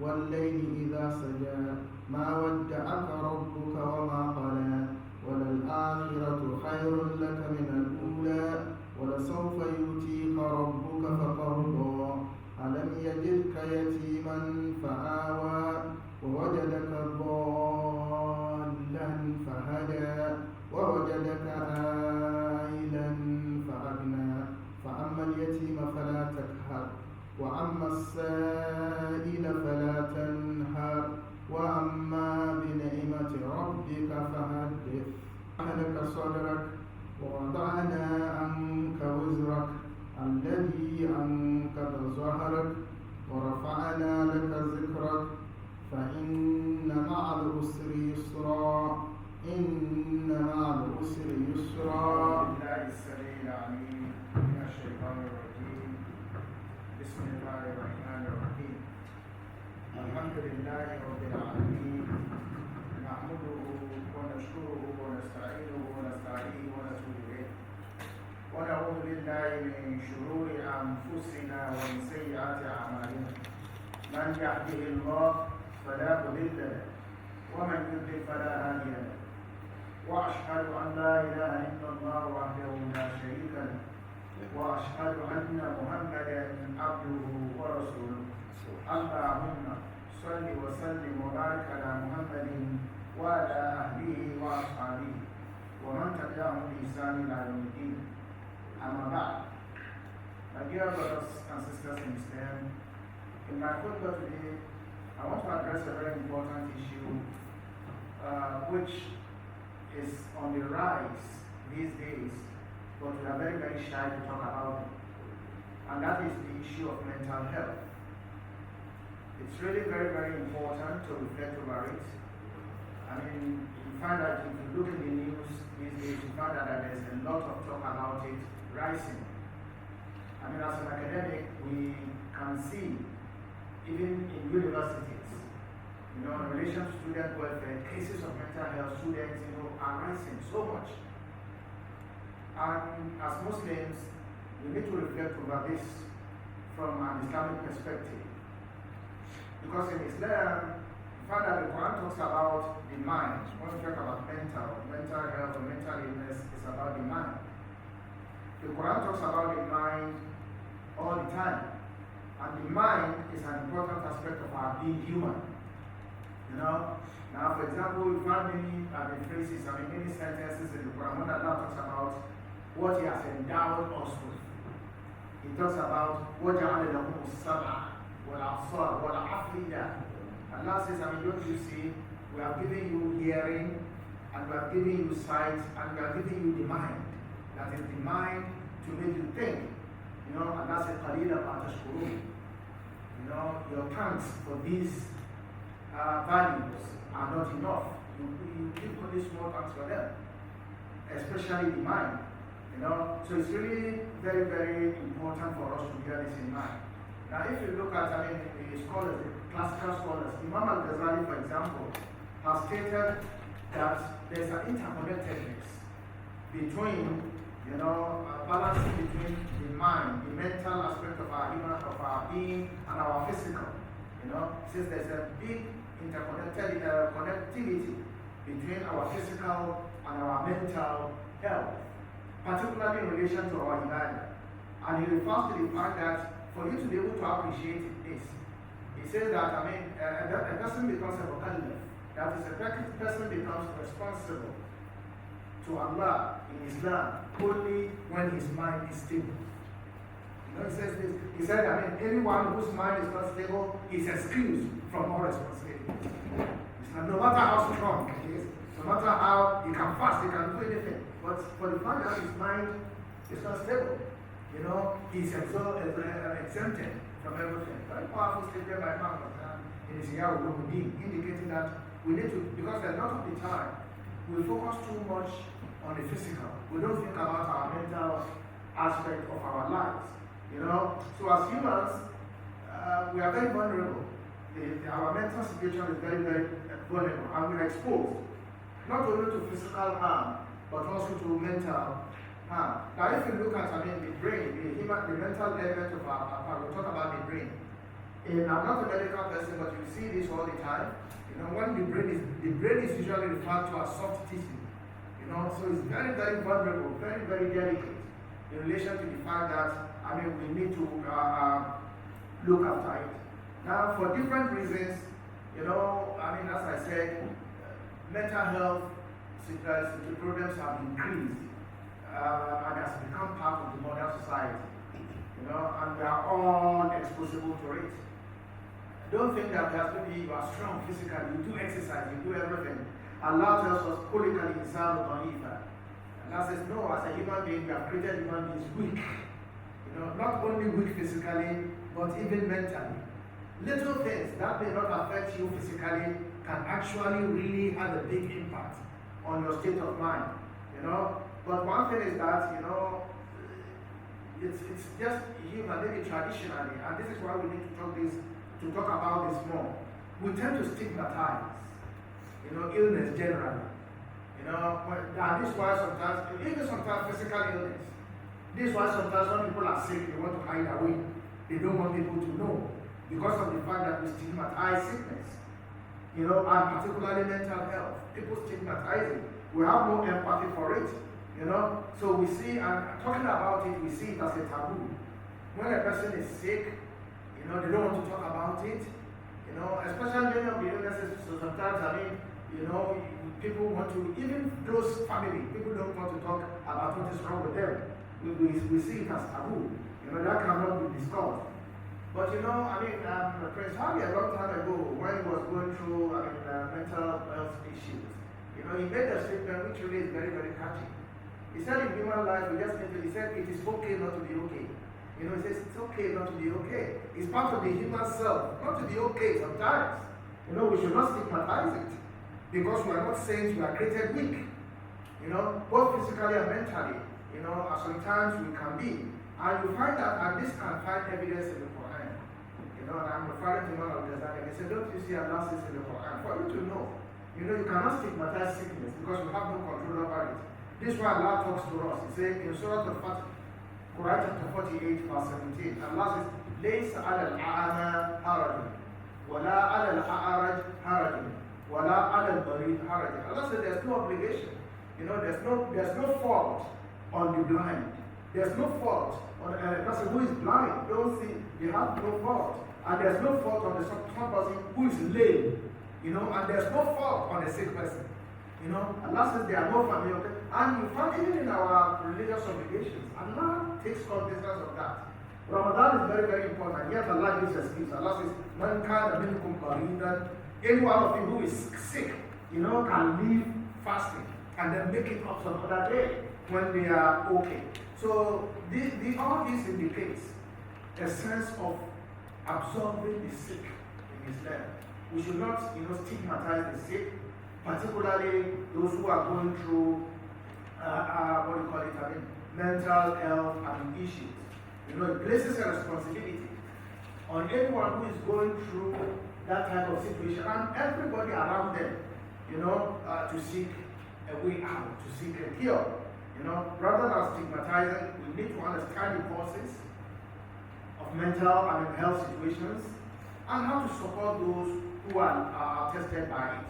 والليل إذا سجى ما ودعك ربك وما قلى وللآخرة خير لك من الأولى ولسوف يؤتيك ربك فترضى ألم يجدك يتيما فآوى ووجدك ضالا فهدى ووجدك عائلا فأغنى فأما اليتيم فلا تقهر وأما السائل فلا تنهر وأما بنعمة ربك فحدث أهلك صدرك ووضعنا عنك وزرك الذي أنقض ظهرك ورفعنا لك ذكرك فإن مع العسر يسرا إن مع العسر يسرا. بالله السميع العليم من الشيطان الرجيم. بسم الله الرحمن الرحيم. الحمد لله رب العالمين نحمده ونشكره ونستعينه ونستعينه ونتوب إليه ونعوذ بالله من شرور أنفسنا ومن سيئات أعمالنا من يهده الله فلا مضل له ومن يضلل فلا هادي له وأشهد أن لا إله إلا الله وحده لا شريك له وأشهد أن محمدا عبده ورسوله. اللهم صل وسلم وبارك على محمد وعلى أهله وأصحابه ومن تبعهم بإحسان إلى يوم الدين. أما بعد, my dear brothers and sisters in Islam, in my khutbah today, I want to address a very important issue which is on the rise these days, but we are very, very shy to talk about it. And that is the issue of mental health. It's really very, very important to reflect over it. I mean, you find that if you look in the news these days, you find that there's a lot of talk about it rising. I mean, as an academic, we can see, even in universities, in relation to student welfare, cases of mental health students, are rising so much. And as Muslims, we need to reflect over this from an Islamic perspective. Because in Islam, you find that the Quran talks about the mind. When we talk about mental health or mental illness, it's about the mind. The Quran talks about the mind all the time. And the mind is an important aspect of our being human. Now, for example, we find many phrases, many sentences in the Quran when Allah talks about what He has endowed us with. He talks about وَجَعَلَ لَهُمُ السَّمْعَ وَالْأَبْصَارَ وَالْأَفْئِدَةَ. Allah says, don't you see, we are giving you hearing, and we are giving you sight, and we are giving you the mind. That is the mind to make you think. Allah says, قَلِيلًا مَا تَشْكُرُونَ. Your thanks for these values are not enough. You give only small thanks for them, especially the mind. So it's really very, very important for us to bear this in mind. Now, if you look at, the scholars, the classical scholars, Imam al-Ghazali, for example, has stated that there's an interconnectedness between, balancing between the mind, the mental aspect of our human, of our being, and our physical. Since there's a big connectivity between our physical and our mental health, particularly in relation to our ibadah. And he refers to the fact that for you to be able to appreciate this, he says that, a person becomes a mukallaf, that is, a person becomes responsible to Allah in Islam only when his mind is stable. He says this, he said, anyone whose mind is not stable is excused from all responsibility. No matter how strong he is, no matter how he can fast, he can do anything, but for the fact that his mind is not stable, he's exempted from everything. Very powerful statement by Imam in his Yahweh, indicating that we need to, because a lot of the time, we focus too much on the physical. We don't think about our mental aspect of our lives. So as humans, we are very vulnerable. Our mental situation is very, very vulnerable, and we are exposed not only to physical harm, but also to mental harm. Now, if you look at the brain, the mental element of our we talk about the brain. I'm not a medical person, but you see all the time. You know, when the brain is usually referred to as soft tissue. You know, so it's very, very vulnerable, very, very delicate in relation to the fact that, I mean, we need to look after it. Now, for different reasons, you know, I mean, as I said, mental health problems have increased and has become part of the modern society. You know, and we are all exposable to it. Don't think that just maybe you are strong physically, you do exercise, you do everything. Allah tells us, "Kulikal insanu da'ifa." Allah says, no, as a human being, we have created human beings weak. You know, not only weak physically, but even mentally. Little things that may not affect you physically can actually really have a big impact on your state of mind. You know, but one thing is that, you know, it's just human, maybe traditionally, and this is why we need to talk about this more. We tend to stigmatize, you know, illness generally. You know, and this is why sometimes, even sometimes physical illness, this is why sometimes when people are sick, they want to hide away. They don't want people to know because of the fact that we stigmatize sickness. You know, and particularly mental health. People stigmatize it. We have no empathy for it. You know, so we see, and talking about it, we see it as a taboo. When a person is sick, you know, they don't want to talk about it. You know, especially many of the illnesses, so sometimes, I mean, you know, people want to, even close family, people don't want to talk about what is wrong with them. We see it as taboo. You know, that cannot be discussed. But you know, I mean, Prince Harry a long time ago, when he was going through, mental health issues, you know, he made a statement which really is very, very catchy. He said in human life, he said it is okay not to be okay. You know, he says it's okay not to be okay. It's part of the human self, not to be okay sometimes. You know, we should not stigmatize it. Because we are not saints, we are created weak. You know, both physically and mentally. You know, sometimes we can be. And you find that, and this can find evidence in the Quran. You know, and I'm referring to one of the Zayat. He said, don't you see Allah says in the Quran? For you to know, you know, you cannot stigmatize sickness because you have no control over it. This is why Allah talks to us. He says in Surah Al-Fatih, Quran chapter 48, verse 17, Allah says, لَيْسَ عَلَى الْأَعْمَى حَرَجٌ وَلَا عَلَى الْأَعْرَجِ حَرَجٌ وَلَا عَلَى الْمَرِيضِ حَرَجٌ. Allah says there's no obligation. You know, there's no fault on the blind. There's no fault on a person who is blind. Don't see, you have no fault. And there's no fault on the some person who is lame. You know, and there's no fault on a sick person. You know, Allah says there are no family. Okay? And you find even in our religious obligations, Allah takes cognizance of that. Ramadan is very, very important. Yet Allah gives excuse. Allah says, "Man kana minkum qaridan." Any one of you who is sick, you know, can leave fasting and then make it up some other day when they are okay. So all this indicates a sense of absorbing the sick in Islam. We should not, you know, stigmatize the sick, particularly those who are going through mental health issues. You know, it places a responsibility on anyone who is going through that type of situation and everybody around them, you know, to seek a way out, to seek a cure. You know, rather than stigmatizing, we need to understand the causes of mental and health situations and how to support those who are tested by it.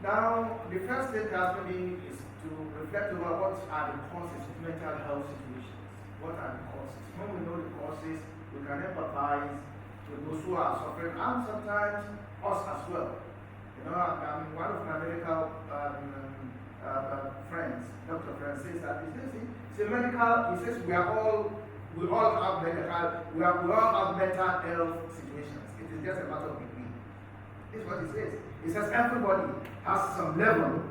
Now, the first thing that we need is to reflect over what are the causes of mental health situations. What are the causes? When we know the causes, we can empathize with those who are suffering and sometimes us as well. You know, I mean, one of my medical friends, Dr. Friends, says that he says we all have mental health situations. It is just a matter of degree. This is what he says. He says everybody has some level.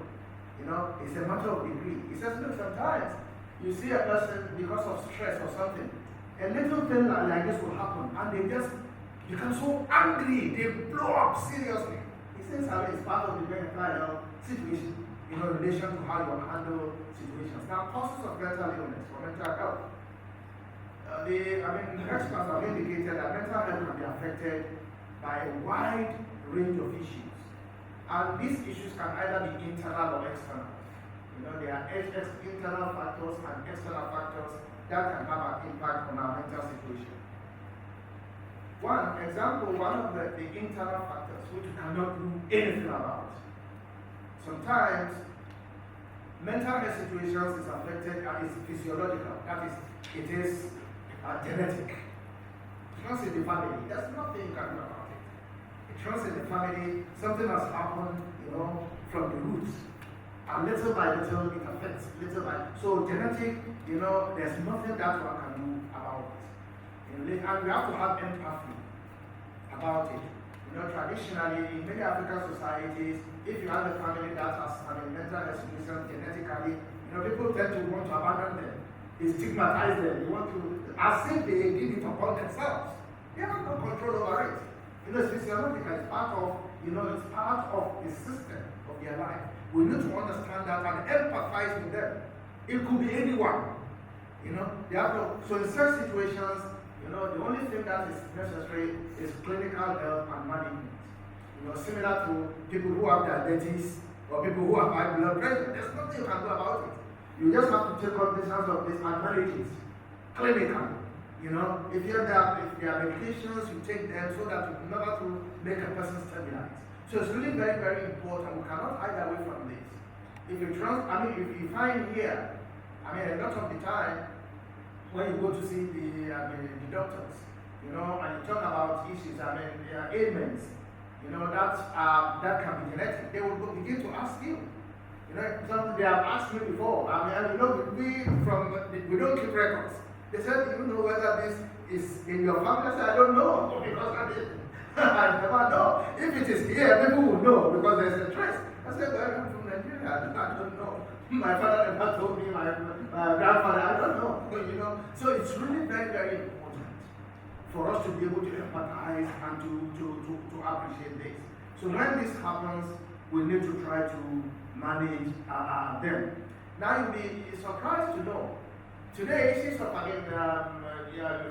You know, it's a matter of degree. He says, look, sometimes you see a person because of stress or something, a little thing like this will happen, and they just become so angry, they blow up seriously. He says, I mean, it's part of the mental health situation, in relation to how you handle situations. Now, causes of mental illness or mental health. Experts have indicated that mental health can be affected by a wide range of issues. And these issues can either be internal or external. You know, there are internal factors and external factors that can have an impact on our mental situation. One of the internal factors which you cannot do anything about. Sometimes mental health situations is affected and is physiological. That is, it is genetic. It runs in the family. There's nothing you can do about it. It runs in the family. Something has happened, from the roots. And little by little, it affects. So genetic, there's nothing that one can do about it. And we have to have empathy about it. Traditionally, in many African societies, if you have a family that has mental health situation genetically, people tend to want to abandon them. They stigmatize them. They want to, as if they did it upon themselves. They have no control over it. It's physiological. It's part of, it's part of the system of their life. We need to understand that and empathize with them. It could be anyone. They have no, so in such situations, the only thing that is necessary is clinical help and management. Similar to people who have diabetes or people who have high blood pressure. There's nothing you can do about it. You just have to take cognizance of this and manage it clinically. If there are medications, you take them so that you never to make a person stabilize. So it's really very, very important. We cannot hide away from this. If you find here, a lot of the time, when you go to see the doctors, and you talk about issues, ailments, that can be genetic. They will begin to ask you. Something they have asked me before. We don't keep records. They said, do you know whether this is in your family? I said, I don't know, because I never know. If it is here, people will know, because there's a trace. I said, well, I'm from Nigeria, I don't know. My father never told me, my grandfather, I don't know. So it's really very, very important for us to be able to empathize and to appreciate this. So when this happens, we need to try to manage them. Now you'll be surprised to know, today issues of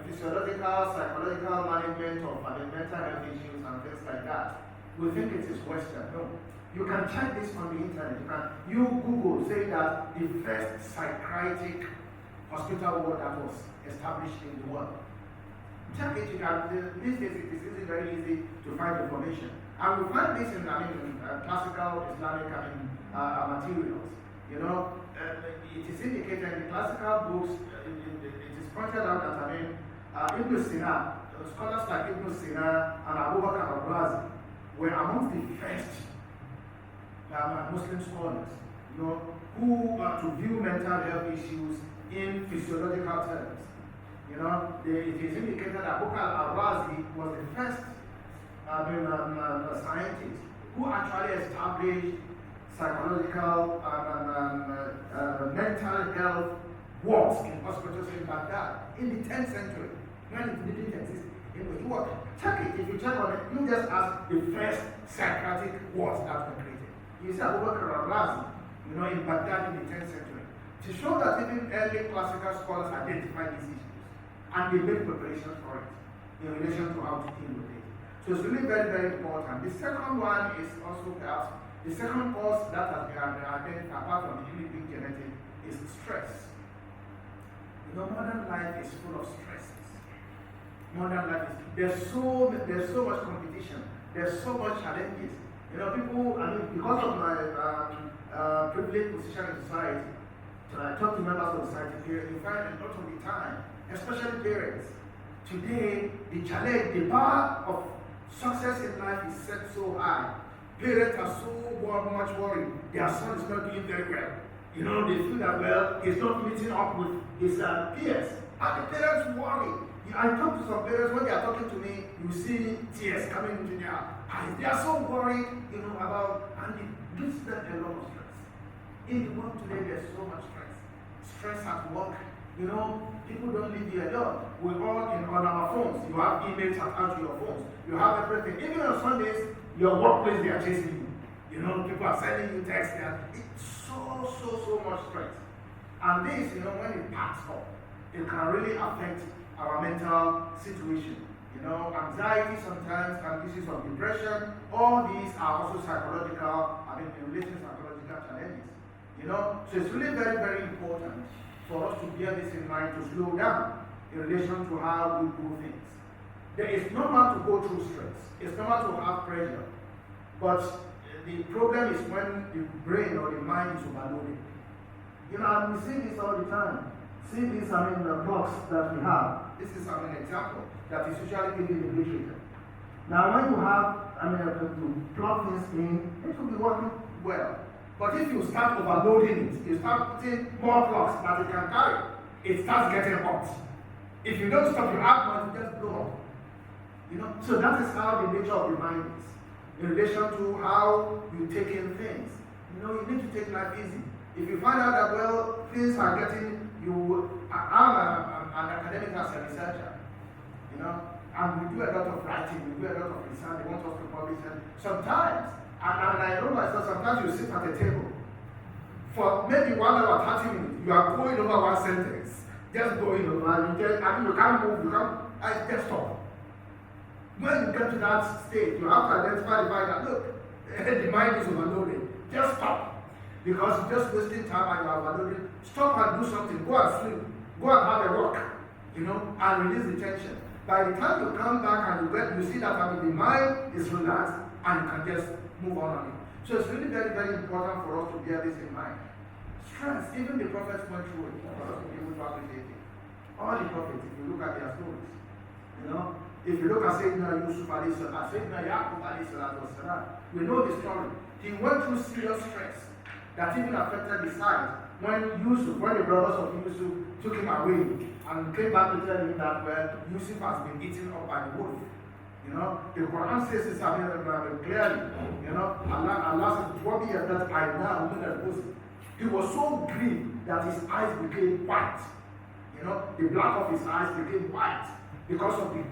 physiological, psychological management of mental health issues and things like that, we think it is Western. No. You can check this on the internet. You Google say that the first psychiatric hospital ward that was established in the world. Check it. These days it is very easy to find information. And we find this in classical Islamic materials. It is indicated in the classical books. It is pointed out that Ibn Sina, scholars like Ibn Sina and Abu Bakr al-Razi were amongst the first Muslim scholars, who to view mental health issues in physiological terms. It is indicated that Abu Bakr al-Razi was the first scientist who actually established psychological mental health wards in hospitals in Baghdad in the 10th century, when it didn't exist. Check it. If you check on it, you just ask the first psychiatric wards that were created. You see Abu Bakr al-Razi, in Baghdad in the 10th century, to show that even early classical scholars identified these issues and they made preparations for it in relation to how to deal with it. So it's really very, very important. The second one is also perhaps the second cause that has been identified apart from the being genetic is stress. Modern life is full of stresses. Modern life is, there's so much competition. There's so much challenges. People, because of my privileged position in society, I talk to members of society, you find a lot of the time, especially parents, today, the challenge, the bar of success in life is set so high. Parents are so much worried. Their son is not doing very well. They feel that, well, he's not meeting up with his peers. And the parents worry. I talk to some parents, when they are talking to me, you see tears coming into their eyes. They are so worried, about, and it gives them a lot of stress. In the world today, there's so much stress. Stress at work. People don't leave you alone. We're all on our phones. You have emails attached to your phones. You have everything. Even on Sundays, your workplace, they are chasing you. People are sending you texts. It's so much stress. And this, when it packs up, it can really affect our mental situation. Anxiety sometimes, and issues of depression, all these are also psychological, in relation to psychological challenges. So it's really very, very important for us to bear this in mind, to slow down in relation to how we do things. It's normal to go through stress. It's normal to have pressure. But the problem is when the brain or the mind is overloaded. You know, and we see this all the time. See this, the blocks that we have. This is, an example that is usually given in literature. Now, when you have, to plug things in, it will be working well. But if you start overloading it, you start putting more blocks that it can carry, it starts getting hot. If you don't stop, you have one, just blow up. You know, so that is how the nature of the mind is. In relation to how you take in things. You know, you need to take life easy. If you find out that, well, things are getting, I'm an academic as a researcher, you know, and we do a lot of writing, we do a lot of research, they want us to publish, and sometimes, and I know myself, sometimes you sit at a table, for maybe 1 hour, 30 minutes, you are going over one sentence, just going over, you can't move, just stop. When you get to that stage, you have to identify the fact that, look, the mind is overloaded, just stop. Because you're just wasting time and you're overloaded. Stop and do something. Go and sleep. Go and have a walk. You know, and release the tension. By the time you come back and you see that the mind is relaxed and you can just move on it. So it's really very, very important for us to bear this in mind. Stress, even the prophets went through it for us to be able to appreciate it. All the prophets, if you look at their stories, you know, if you look at Sayyidina Yusuf alayhi salam, Sayyidina Yaqub alayhi salam, we know the story. He went through serious stress that even affected his sight. When the brothers of Yusuf took him away and came back to tell him that, well, Yusuf has been eaten up by the wolf. You know, the Quran says this clearly. You know, Allah says, "What be that I now He was so grieved that his eyes became white. You know, the black of his eyes became white because of the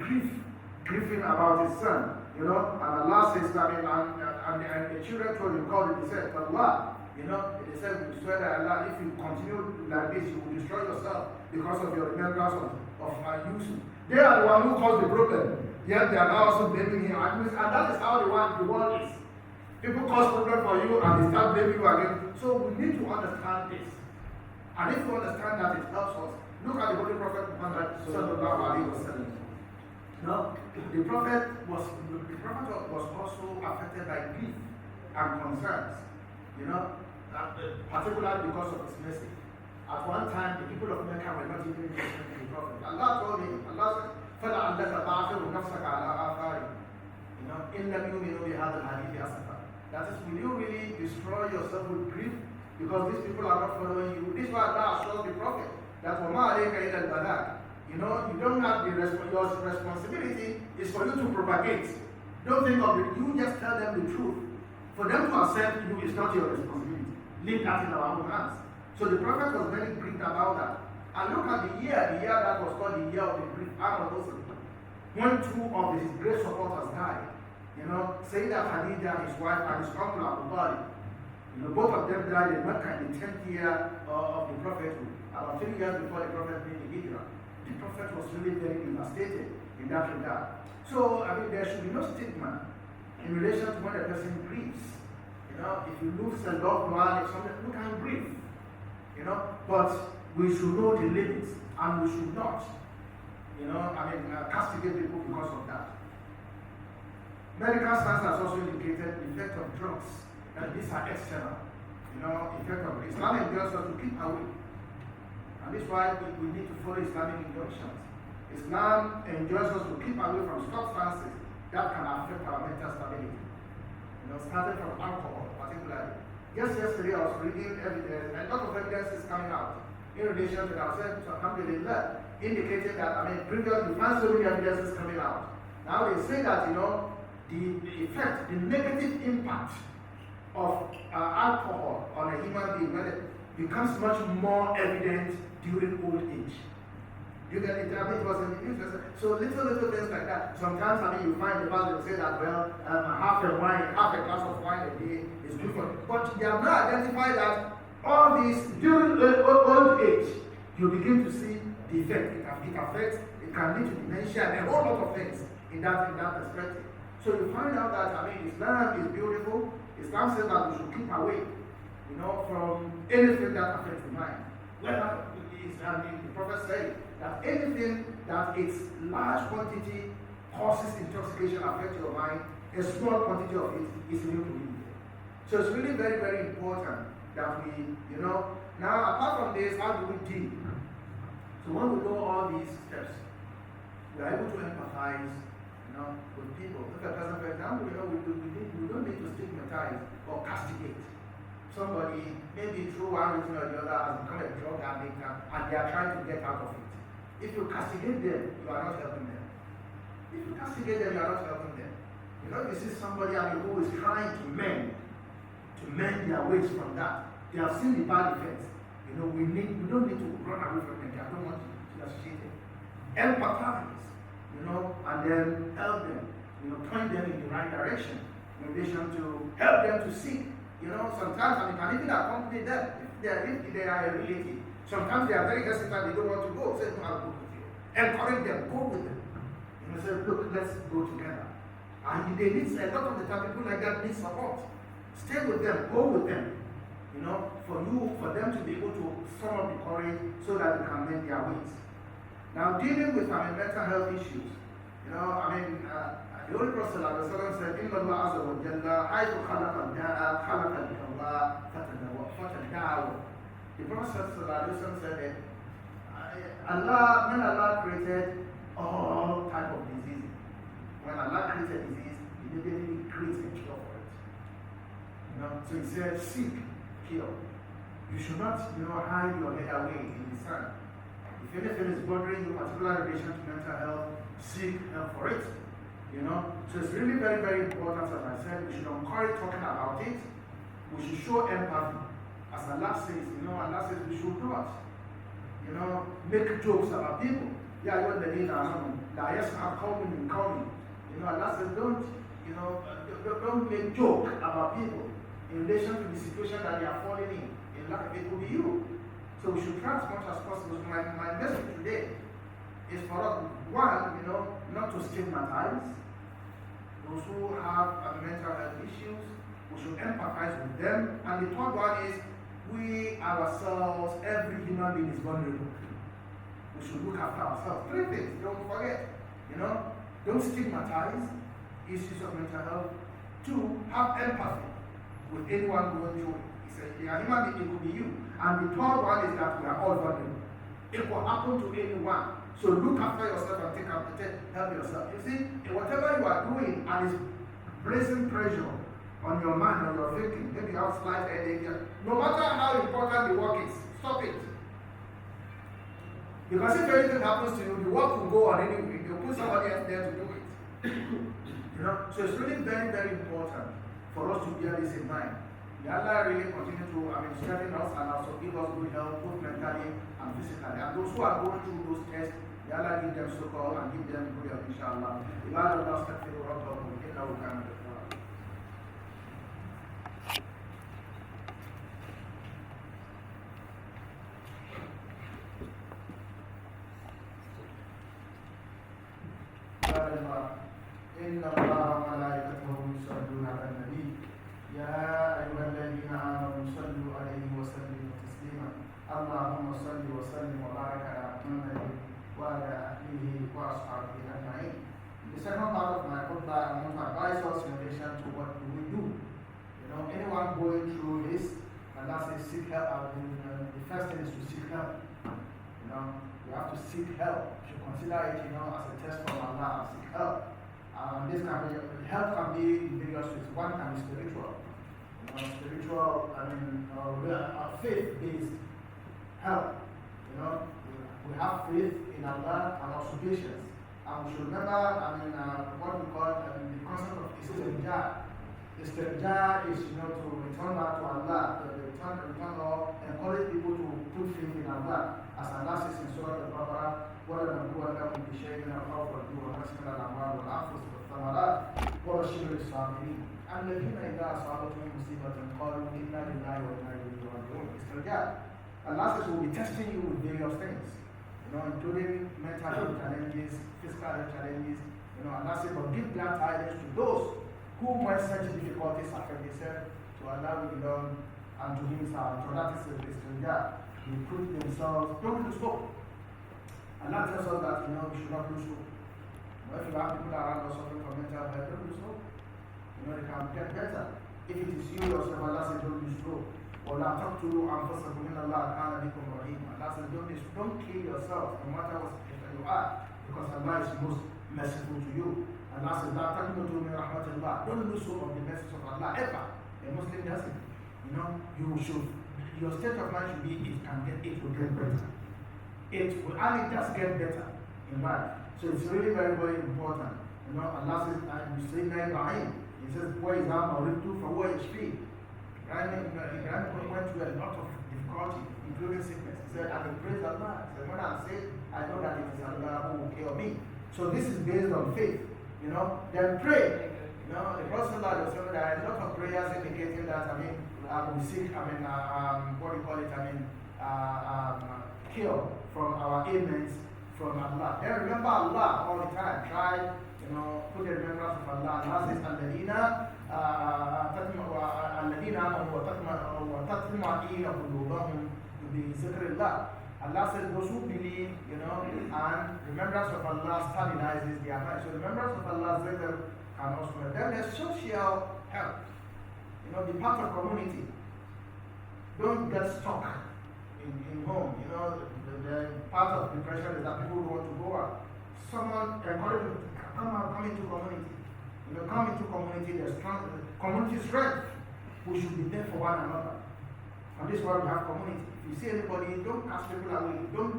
grieving about his son. You know, and Allah says, and the children told him, called him, he said, Allah, you know, they said, we swear that Allah, if you continue like this, you will destroy yourself because of your remembrance of Yusuf. They are the one who caused the problem. Yet they are now also blaming him. And that is how the world is. People cause problem for you and they start blaming you again. So we need to understand this. And if you understand that, it helps us. Look at the Holy Prophet Muhammad sallallahu alaihi wasallam. No, the prophet was also affected by grief and concerns. You know, particularly because of his message. At one time, the people of Mecca were not even listening to the prophet. Allah told him, Allah said, فَلَعَلَّكَ بَعْثِرُ نَفْسَكَ عَلَىٰ آثَارِهِمْ. You know, إِن لَمْ يُؤْمِنُوا بِهَذَا الْحَدِيثِ أَسَفًا. That is, will you really destroy yourself with grief because these people are not following you? This is why Allah assures the prophet that وَمَا عَلَيْكَ إِلَّا الْبَلَاغُ. You know, you don't have your responsibility is for you to propagate. Don't think of it. You just tell them the truth. For them to accept you is not your responsibility. Leave that in our own hands. So the prophet was very grieved about that. And look at the year that was called the year of the grief. When two of his great supporters died. You know, Sayyidah Khadija, his wife, and his uncle Abu Talib. You know, both of them died in Mecca in the 10th year of the prophethood. About 3 years before the prophet made the hijrah. The prophet was really very devastated in that regard. So, there should be no stigma in relation to when a person grieves. You know, if you lose a loved one, if something, you can grieve. You know, but we should know the limits and we should not, castigate people because of that. Medical science has also indicated the effect of drugs, and these are external. You know, effect of Islam enjoins us to keep away. And this is why we need to follow Islamic injunctions. Islam enjoins us to keep away from substances that can affect our mental stability. You know, starting from alcohol, particularly. Just yesterday I was reading evidence, and a lot of evidence is coming out in relation to that. So alhamdulillah, indicating that, previously we find so many evidences coming out. Now they say that, you know, the effect, the negative impact of alcohol on a human being when it becomes much more evident during old age. You get it? It was in the news. So little things like that. Sometimes, you find the Bible say that, well, half a glass of wine a day is good for you. But they have not identified that all these, during old age, you begin to see the effect. It affects, it can lead to dementia and a whole lot of things in that perspective. So you find out that, Islam is beautiful. Islam says that we should keep away, you know, from anything that affects the mind. Well, the Prophet said that anything that its large quantity causes intoxication, affect your mind, a small quantity of it is able to be there. So it's really very, very important that we, now apart from this, how do we deal? So when we know all these steps, we are able to empathize, with people. Look at person, for example, we don't need to stigmatize or castigate somebody, maybe through one reason or the other, has become a drug addict and they are trying to get out of it. If you castigate them, you are not helping them. If you castigate them, you are not helping them. If you see somebody who is trying to mend their ways from that, they have seen the bad effects. We don't need to run away from them. I don't want to be associated. Empathize, and then help them, point them in the right direction, in addition to help them to seek. Sometimes can even accompany them if they are a relative. Sometimes they are very hesitant, they don't want to go. Say, no, I'll go with you. Encourage them, go with them. Say, look, let's go together. And they need, a lot of the time, people like that need support. Stay with them, go with them. For them to be able to sum up the courage so that they can mend their ways. Now, dealing with mental health issues, the Holy Prophet said, "Inna Allah Azza wa Jalla, haythu khalaqa al-dawa fatadawa." The Prophet said that when Allah created all type of diseases, when Allah created disease, He immediately creates a cure for it. So He said, "Seek cure." You should not, hide your head away in the sun. If anything is bothering you, particular relation to mental health, seek help for it. So it's really very, very important, as I said, we should encourage talking about it. We should show empathy. As Allah says, Allah says we should not, make jokes about people. Yeah, you're the leader, Allah says don't make joke about people in relation to the situation that they are falling in. It could be you. So we should try as much as possible. So my message today is for us, one, not to stigmatize those who have mental health issues. We should empathize with them. And the third one is, we ourselves, every human being is vulnerable. We should look after ourselves. Three things, don't forget. Don't stigmatize issues of mental health. Two, have empathy with anyone going through it. A human being, it could be you. And the third one is that we are all vulnerable. It will happen to anyone. So look after yourself and help yourself. You see, whatever you are doing and is placing pressure on your mind, on your thinking, maybe you have slight headache, no matter how important the work is, stop it. Because if anything happens to you, the work will go on anyway. You'll put somebody else there to do it. So it's really very, very important for us to bear this in mind. May Allah really continue to strengthen us and also give us good health, both mentally and physically. And those who are going through those tests, may Allah give them succor and give them good health, inshallah. Ibad Allah, astaghfiru rabbakum, innahu kana ghaffara. إن الله وملائكته يصلون على النبي يا أيها الذين آمنوا صلوا عليه وسلموا تسليما اللهم صل وسلم وبارك على محمد وعلى أهله وأصحابه أجمعين. The second part of my khutbah, I want to advise us in relation to what do we do. Anyone going through this, and that's a seek help. The first thing is to seek help. You have to seek help. You should consider it, as a test from Allah. Seek help. This can be, help can be in various ways. One can be spiritual. Faith-based help. We have faith in Allah and also patience. And we should remember, what we call the concept of istirja. Istirja is, to return back to Allah, to return or encourage people to put faith in Allah. As Allah says in Surah Al-Baqarah, وَلَنَبْلُوَنَّكُمْ بِشَيْءٍ مِنَ الْخَوْفِ وَالْجُوعِ وَنَقْصٍ مِنَ الْأَمْوَالِ وَالْأَنفُسِ وَالثَّمَرَاتِ وَبَشِّرِ الصَّابِرِينَ الَّذِينَ إِذَا أَصَابَتْهُم مُّصِيبَةٌ قَالُوا إِنَّا لِلَّهِ وَإِنَّا إِلَيْهِ راجعون. Istirja. Allah says we'll be testing you with various things, including mental health challenges, physical health challenges. Allah says, but give glad tidings to those who, when such difficulties affect themselves, to Allah we belong and to Himself. So that is Istirja. They put themselves, don't lose hope. Allah tells us that we should not lose hope. If you have people around us suffering from mental health, don't do so. They can get better. If it is you yourself, Allah says don't be slow. وَلَا تَقْتُلُوا أَنفُسَكُمْ إِنَّ اللَّهَ كَانَ بِكُمْ رَحِيمًا. Allah says don't kill yourself, no matter what situation you are, because Allah is most merciful to you. Allah says, لَا تَقْنُطُوا مِنْ رَحْمَةِ اللَّهِ. Don't lose hope of the message of Allah ever. A Muslim doesn't. Your state of mind should be, it will get better. And it does get better in life. So it's really very, very important. Allah says, you say Ibrahim. He says, وَإِذَا مَرِضْتُ فَهُوَ يَشْفِينِ. Ibrahim went through a lot of difficulty, including sickness. He said, I will praise Allah. He said, when I'm sick, I know that it is Allah who will cure me. So this is based on faith. Then pray. The Prophet said there are a lot of prayers indicating that, we seek, cure from our ailments from Allah. Then remember Allah all the time. Try, put the remembrance of Allah. Allah says, الَّذِينَ آمَنُوا وَتَطْمَئِنُّ قُلُوبُهُم بِذِكْرِ اللَّهِ. Allah says those who believe, and remembrance of Allah stabilizes their mind. So remembrance of Allah can also help. Then there's social help. Be part of community. Don't get stuck in home. The part of depression is that people want to go out. Someone encourage you to come into community. Come into community, there's community strength. We should be there for one another. And this is why we have community. If you see anybody, don't cast people away. Don't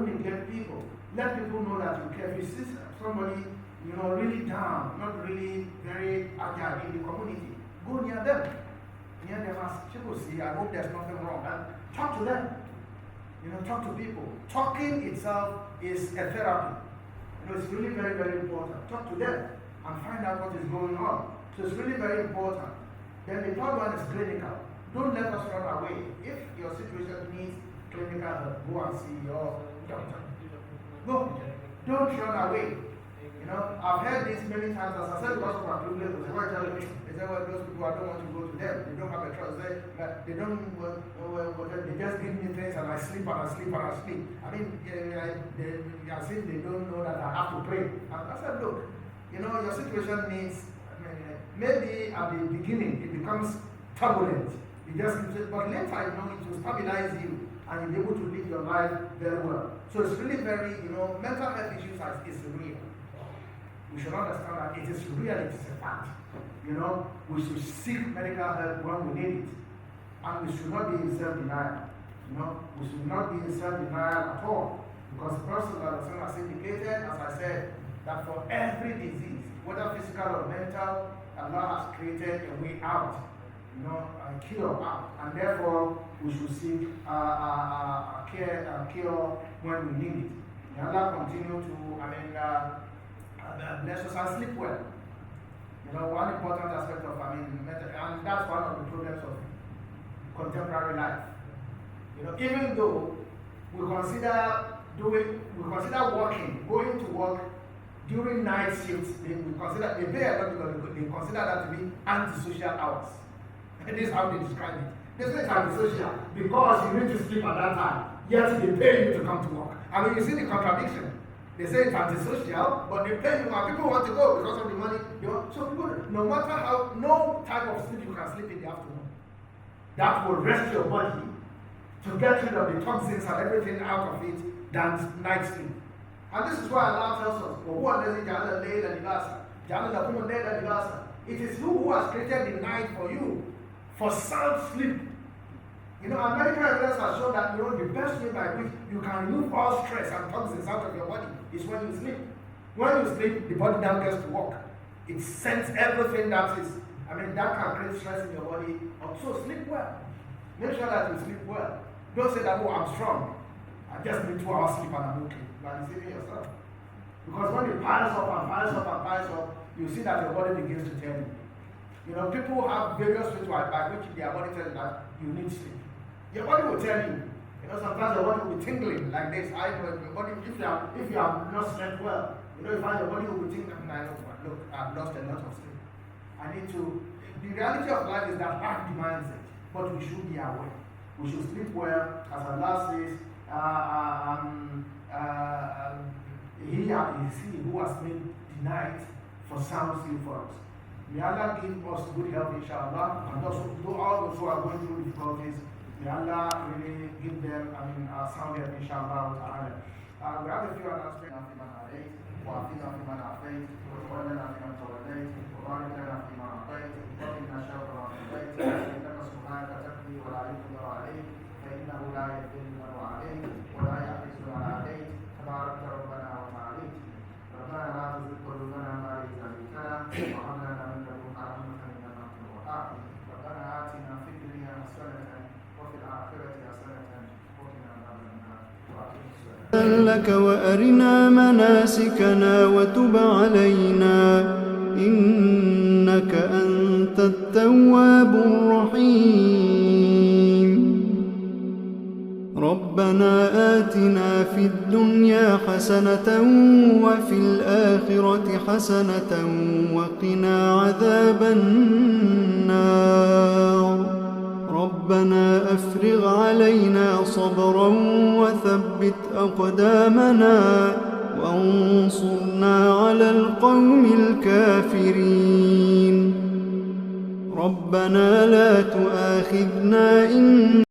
neglect people. Let people know that you care. If you see somebody, really down, not really very agile in the community, go near them. Near them as people see, I hope there's nothing wrong. And talk to them. Talk to people. Talking itself is a therapy. It's really very, very important. Talk to them and find out what is going on. So it's really very important. Then the third one is clinical. Don't let us run away. If your situation needs clinical help, go and see your doctor. No, don't run away. I've heard this many times. As I said, because of our privilege, they say, well, those people, I don't want to go to them. They don't have a choice. They just give me things and I sleep and I sleep and I sleep. As if they don't know that I have to pray. And I said, look, your situation needs, maybe at the beginning it becomes turbulent. You just keep it, but later, it will stabilize you and you'll be able to live your life very well. So it's really very, mental health issues is real. We should understand that it is real, it is a fact. We should seek medical help when we need it. And we should not be in self-denial. We should not be in self-denial at all. Because the Prophet has indicated, as I said, that for every disease, whether physical or mental, Allah has created a way out, a cure out. And therefore, we should seek a cure when we need it. May Allah continue to, bless us and sleep well. One important aspect of, mental, and that's one of the problems of contemporary life. Even though we consider going to work during night shifts, they consider that to be antisocial hours. And this is how they describe it. They say it's antisocial because you need to sleep at that time, yet they pay you to come to work. You see the contradiction. They say it's antisocial, but they pay you and people want to go because of the money. So people, no matter how, no type of sleep you can sleep in the afternoon. That will rest your body to get rid of the toxins and everything out of it than night sleep. And this is why Allah tells us, it is you who has created the night for you, for sound sleep. Medical evidence has shown that the best way by which you can remove all stress and toxins out of your body is when you sleep. When you sleep, the body now gets to work. It sends everything that is, that can create stress in your body. Also, sleep well. Make sure that you sleep well. Don't say that, I'm strong. I just need 2 hours sleep and I'm okay. You are deceiving yourself. Because when it piles up and piles up and piles up, you see that your body begins to tell you. People have various ways by which their body tells you that you need sleep. Your body will tell you. Sometimes your body will be tingling like this. Your body, if you have not slept well, you find your body will be tingling. Look, I've lost a lot of sleep. The reality of life is that heart demands it. But we should be aware. We should sleep well, as Allah says, He who has made the night for sound sleep for us. May Allah give us good health, inshallah, and also to all those who are going through difficulties. May Allah really give them, sound health, inshallah. We have a few announcements. وعافنا فيمن عافيت وتولنا فيمن توليت وبارك لنا فيما اعطيت وقنا شر ما قضيت انك سبحانك تقضي ولا يقضى عليك فانه لا يذل من عليك ولا يعز من عليك تبارك ربنا وتعاليت ربنا لا تزغ قلوبنا بعد إذ هديتنا وهب لنا من لدنك رحمة انك انت الوهاب ربنا آتنا في الدنيا حسنة وفي الآخرة حسنة وقنا عذاب النار وأقم الصلاة لك وأرنا مناسكنا وتب علينا إنك أنت التواب الرحيم ربنا آتنا في الدنيا حسنة وفي الآخرة حسنة وقنا عذاب النار ربنا أفرغ علينا صبرا وثبت أقدامنا وانصرنا على القوم الكافرين ربنا لا تؤاخذنا إن